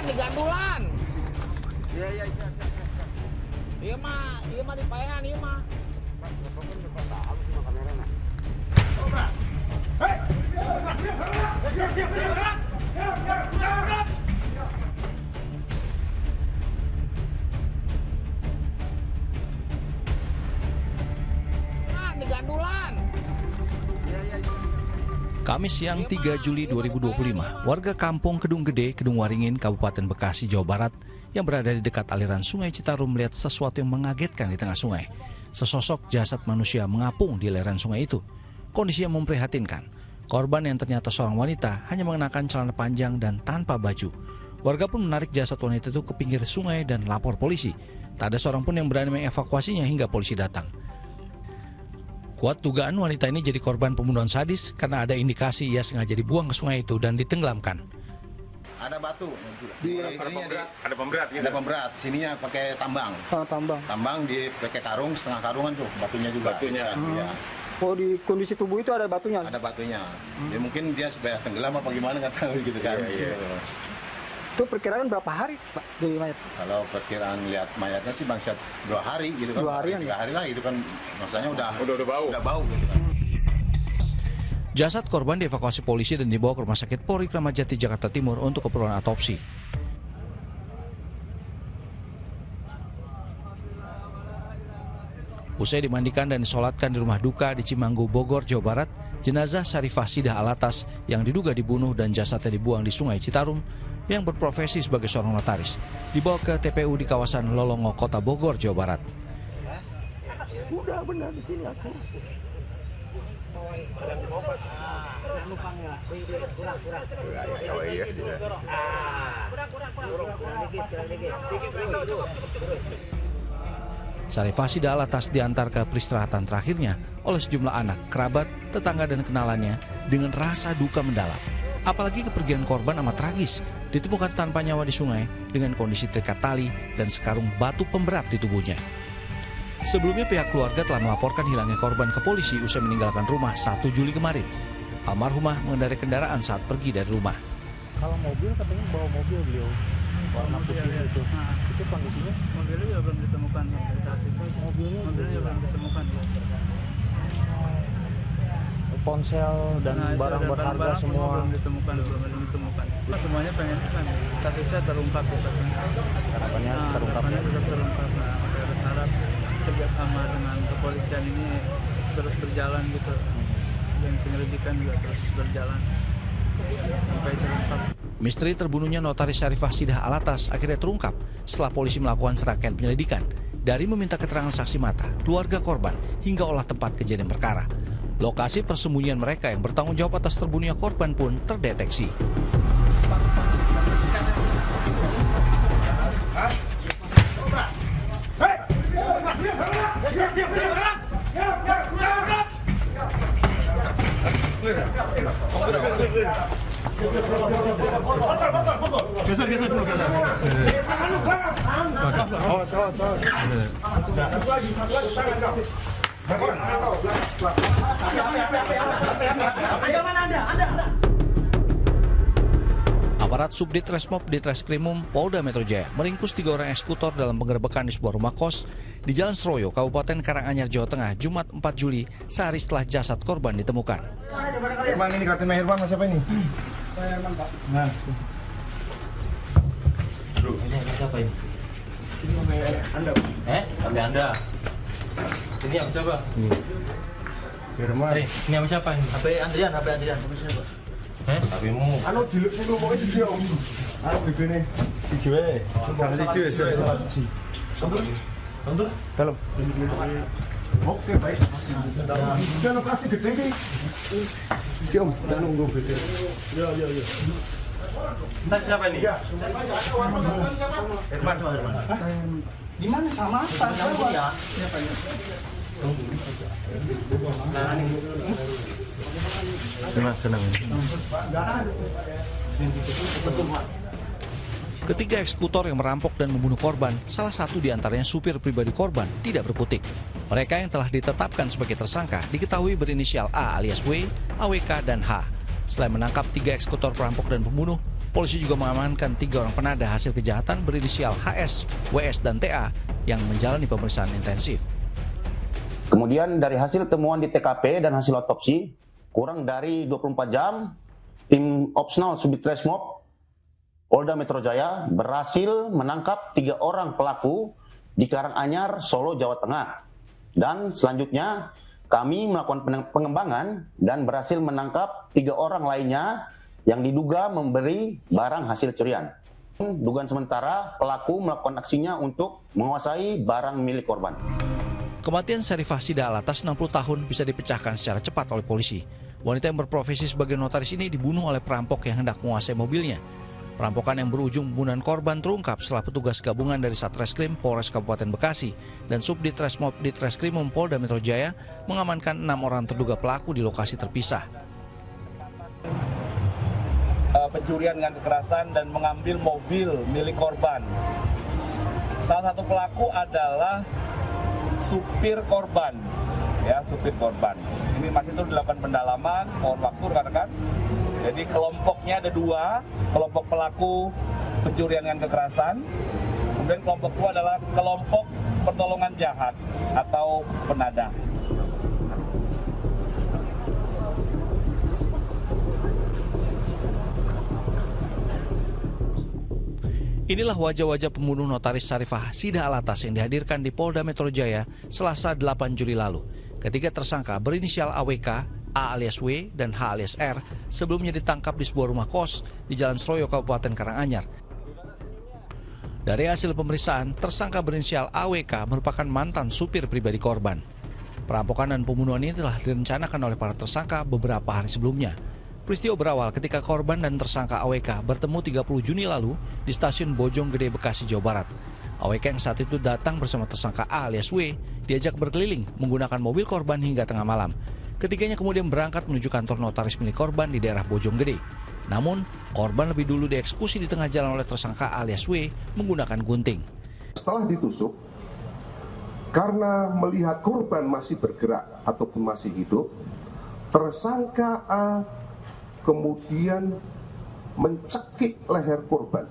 di gandulan. Iya. Iya mah di payangan, iya mah. Di gandulan. Kamis siang 3 Juli 2025, warga kampung Kedung Gede, Kedung Waringin, Kabupaten Bekasi, Jawa Barat yang berada di dekat aliran Sungai Citarum melihat sesuatu yang mengagetkan di tengah sungai. Sesosok jasad manusia mengapung di aliran sungai itu. Kondisi yang memprihatinkan. Korban yang ternyata seorang wanita hanya mengenakan celana panjang dan tanpa baju. Warga pun menarik jasad wanita itu ke pinggir sungai dan lapor polisi. Tak ada seorang pun yang berani mengevakuasinya hingga polisi datang. Kuat dugaan wanita ini jadi korban pembunuhan sadis karena ada indikasi ia sengaja dibuang ke sungai itu dan ditenggelamkan. Ada batu. Ada pemberat gitu. Ada pemberat. Sininya pakai tambang. Tambang di pakai karung, setengah karungan tuh batunya juga. Ya. Oh, di kondisi tubuh itu ada batunya? Ada batunya. Ya, mungkin dia supaya tenggelam apa gimana nggak tahu gitu kan. Iya. Itu perkiraan berapa hari, Pak, di mayat? Kalau perkiraan lihat mayatnya sih bangsat 2 hari gitu kan. 2 harian, 3 hari lah itu kan masanya udah bau. Udah bau gitu kan. Jasad korban dievakuasi polisi dan dibawa ke Rumah Sakit Polri Kramat Jati, Jakarta Timur untuk keperluan otopsi. Usai dimandikan dan disolatkan di rumah duka di Cimanggu, Bogor, Jawa Barat, jenazah Syarifah Sidah Alatas yang diduga dibunuh dan jasadnya dibuang di Sungai Citarum yang berprofesi sebagai seorang notaris dibawa ke TPU di kawasan Lolongo, Kota Bogor, Jawa Barat. Udah benar di sini aku. Syarifah Sidah Alatas diantar ke peristirahatan terakhirnya oleh sejumlah anak, kerabat, tetangga dan kenalannya dengan rasa duka mendalam. Apalagi kepergian korban amat tragis, ditemukan tanpa nyawa di sungai dengan kondisi terikat tali dan sekarung batu pemberat di tubuhnya. Sebelumnya pihak keluarga telah melaporkan hilangnya korban ke polisi usai meninggalkan rumah 1 Juli kemarin. Almarhumah mengendarai kendaraan saat pergi dari rumah. Kalau mobil katanya bawa mobil beliau warna putih itu. Itu kondisinya? Mobilnya juga belum ditemukan sampai saat itu. Mobilnya juga belum ditemukan. Ponsel dan barang berharga semua belum ditemukan. Semuanya pengen kan kasusnya terungkap gitu. harapannya terungkap. Harapannya tetap terungkap. Nah, saya berharap kerjasama dengan kepolisian ini terus berjalan gitu. Dan penyelidikan juga terus berjalan sampai terungkap. Misteri terbunuhnya notaris Syarifah Sidah Alatas akhirnya terungkap setelah polisi melakukan serangkaian penyelidikan dari meminta keterangan saksi mata, keluarga korban, hingga olah tempat kejadian perkara. Lokasi persembunyian mereka yang bertanggung jawab atas terbunuhnya korban pun terdeteksi. Aparat Subdit Resmob Ditreskrimum Polda Metro Jaya meringkus 3 orang eksekutor dalam penggerebekan di sebuah rumah kos di Jalan Sroyo, Kabupaten Karanganyar, Jawa Tengah, Jumat 4 Juli, sehari setelah jasad korban ditemukan. Herman ini kartu Herman siapa ini? Saya Herman, Pak. Nah. Ini siapa ini? Ini Anda. Sampai Anda. Ini apa siapa? Herman. Ini apa siapa ini? HP Andrian. Apa siapa? HPmu. Anu diluk sing ngomongnya siji om. Anu bibine siji wae. Salah siji wis siji. Untuk dalam. Oke, baik. Jangan plastik gede iki. Iki om, dan nunggu gede. Ya. Entah siapa ini? Herman. Di mana sama? Ya. Siapa ini? Ketiga eksekutor yang merampok dan membunuh korban, salah satu diantaranya supir pribadi korban, tidak berkutik. Mereka yang telah ditetapkan sebagai tersangka diketahui berinisial A alias W, AWK, dan H. Selain menangkap 3 eksekutor perampok dan pembunuh, Polisi juga mengamankan 3 orang penadah hasil kejahatan berinisial HS, WS, dan TA yang menjalani pemeriksaan intensif. Kemudian dari hasil temuan di TKP dan hasil otopsi, kurang dari 24 jam, tim Opsnal Subditreskrimum Polda Metro Jaya berhasil menangkap 3 orang pelaku di Karanganyar, Solo, Jawa Tengah. Dan selanjutnya kami melakukan pengembangan dan berhasil menangkap 3 orang lainnya yang diduga memberi barang hasil curian. Dugaan sementara pelaku melakukan aksinya untuk menguasai barang milik korban. Kematian Syarifah Sida Alatas 60 tahun bisa dipecahkan secara cepat oleh polisi. Wanita yang berprofesi sebagai notaris ini dibunuh oleh perampok yang hendak menguasai mobilnya. Perampokan yang berujung pembunuhan korban terungkap setelah petugas gabungan dari Satreskrim Polres Kabupaten Bekasi dan Subditreskrimum Ditreskrimum Polda Metro Jaya mengamankan 6 orang terduga pelaku di lokasi terpisah. Pencurian dengan kekerasan dan mengambil mobil milik korban. Salah satu pelaku adalah supir korban, ya, supir korban. Ini masih terus dilakukan pendalaman, mohon waktu rekan-rekan. Jadi kelompoknya ada 2, kelompok pelaku pencurian dengan kekerasan, kemudian kelompok kedua adalah kelompok pertolongan jahat atau penadah. Inilah wajah-wajah pembunuh notaris Syarifah Sida Alatas yang dihadirkan di Polda Metro Jaya Selasa 8 Juli lalu. Ketiga tersangka berinisial AWK, A alias W, dan H alias R sebelumnya ditangkap di sebuah rumah kos di Jalan Sroyo, Kabupaten Karanganyar. Dari hasil pemeriksaan, tersangka berinisial AWK merupakan mantan supir pribadi korban. Perampokan dan pembunuhan ini telah direncanakan oleh para tersangka beberapa hari sebelumnya. Peristiwa berawal ketika korban dan tersangka AWK bertemu 30 Juni lalu di stasiun Bojonggede, Bekasi, Jawa Barat. AWK yang saat itu datang bersama tersangka A alias W diajak berkeliling menggunakan mobil korban hingga tengah malam. Ketiganya kemudian berangkat menuju kantor notaris milik korban di daerah Bojonggede. Namun, korban lebih dulu dieksekusi di tengah jalan oleh tersangka A alias W menggunakan gunting. Setelah ditusuk, karena melihat korban masih bergerak ataupun masih hidup, tersangka A kemudian mencekik leher korban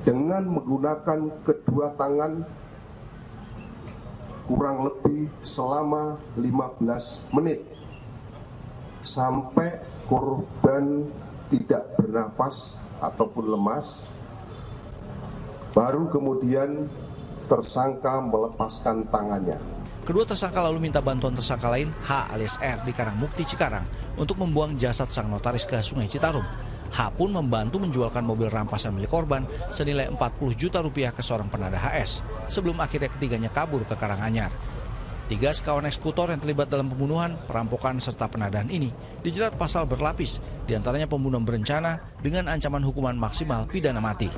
dengan menggunakan kedua tangan kurang lebih selama 15 menit sampai korban tidak bernafas ataupun lemas, baru kemudian tersangka melepaskan tangannya. Kedua tersangka lalu minta bantuan tersangka lain H alias R di Karangmukti, Cikarang untuk membuang jasad sang notaris ke Sungai Citarum. H pun membantu menjualkan mobil rampasan milik korban senilai 40 juta rupiah ke seorang penadah HS sebelum akhirnya ketiganya kabur ke Karanganyar. 3 sekawan eksekutor yang terlibat dalam pembunuhan, perampokan, serta penadahan ini dijerat pasal berlapis, diantaranya pembunuhan berencana dengan ancaman hukuman maksimal pidana mati.